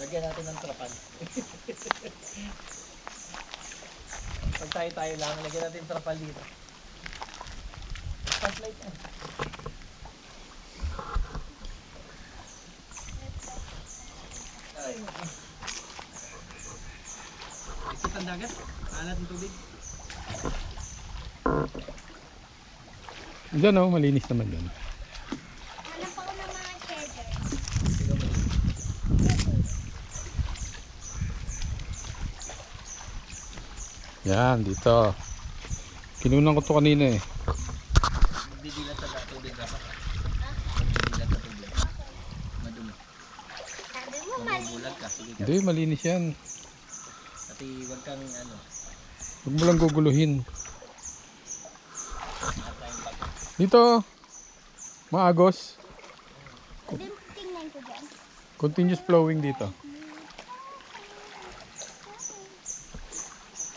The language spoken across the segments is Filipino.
Lagyan natin ng trapal. Pag tayo lang, lagyan natin trapal dito. Flashlight yan. Ay, ikot ang dagat. Alat ng tubig. Diyan oh, malinis naman dyan. Hanap ako ng mga cheddar. Yan, dito. Kinunan ko to kanina eh. Didilat sa tubig dapat. Didilat sa tubig. Madumi. Sabi mo Kung mali. bulag ka, sige ka. Hindi, malinis yan. Pati wag kang ano. Huwag mo lang guguluhin. At tayong pag. Dito, maagos. Pwede mo tingnan ko dyan. Continuous flowing dito.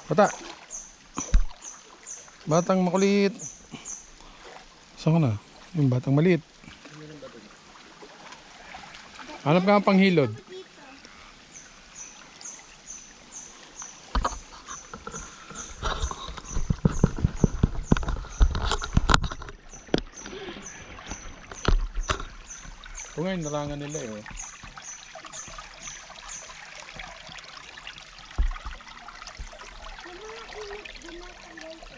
Bata. Batang makulit. Saan ka na? Yung batang maliit. Hanap ka ng panghilod. Dito. Ito nga yung narangan nila eh. Yung mga init ginatanggal ko.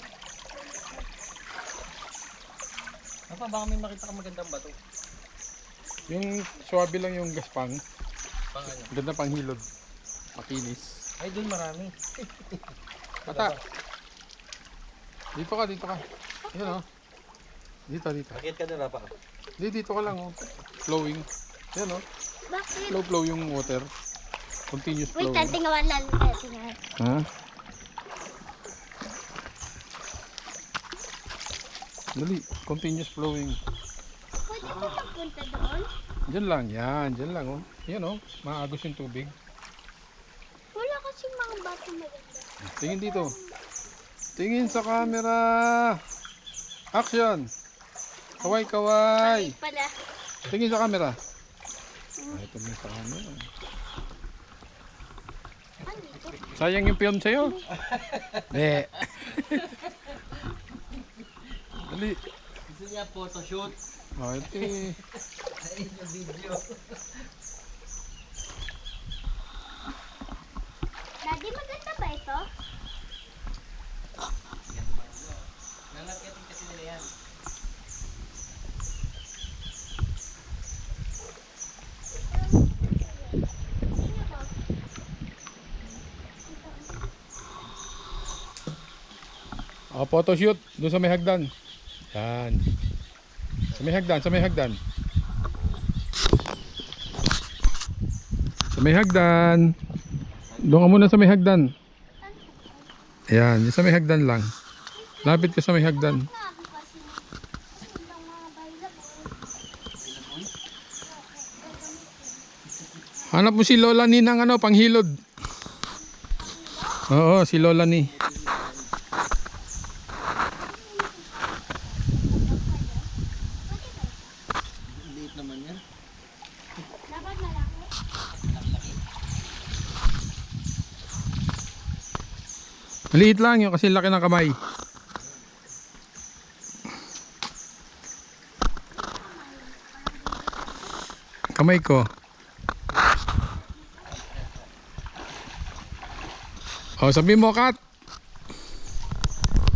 Apa, baka may makita ka magandang bato. Yung swabe lang yung gaspang. Pang ano? Ganda panghilod. Makinis. Ay, doon marami. Bata. Dito ka, dito ka. Ayan oh. Dito, dito. Bakit ka na rapa ka? Dito ka lang oh. Flowing. Ayan oh. Bakit? Flow yung water. Continuous Wait, flowing. tingnan lang. Tingnan. Ha? Dali, continuous flowing. Pwede ko magpunta doon? Diyan lang, yan. Diyan lang oh. Yan oh. Maagos yung tubig. Wala kasi mga bato maganda. Tingin dito. Tingin sa camera. Action. Kaway, kaway. Ay, pala. Tingin sa camera. Ay, tingin sa camera. Ano ito? Sayang yung film sa'yo. Eh. Dali. Gusto niya photoshoot. Oh, ito eh. Ay, yung video. Daddy, maganda ba ito? Nangangkitin kasi nila yan. Tingnan mo. Oh, photoshoot. Doon sa may hagdan. Yan. Sa may hagdan, sa may hagdan. Sa may hagdan. Doon ka muna sa may hagdan. Ayan, yung sa may hagdan lang. Lapit ka sa may hagdan. Nabi kasi. Ano lang mga available. Hanap mo si Lola ni ng ano, panghilod. Oo, si Lola ni. Liit naman yan. Dapat malaki. Maliit lang yun kasi laki ng kamay. Kamay ko. Oh, sabi mo, Kat.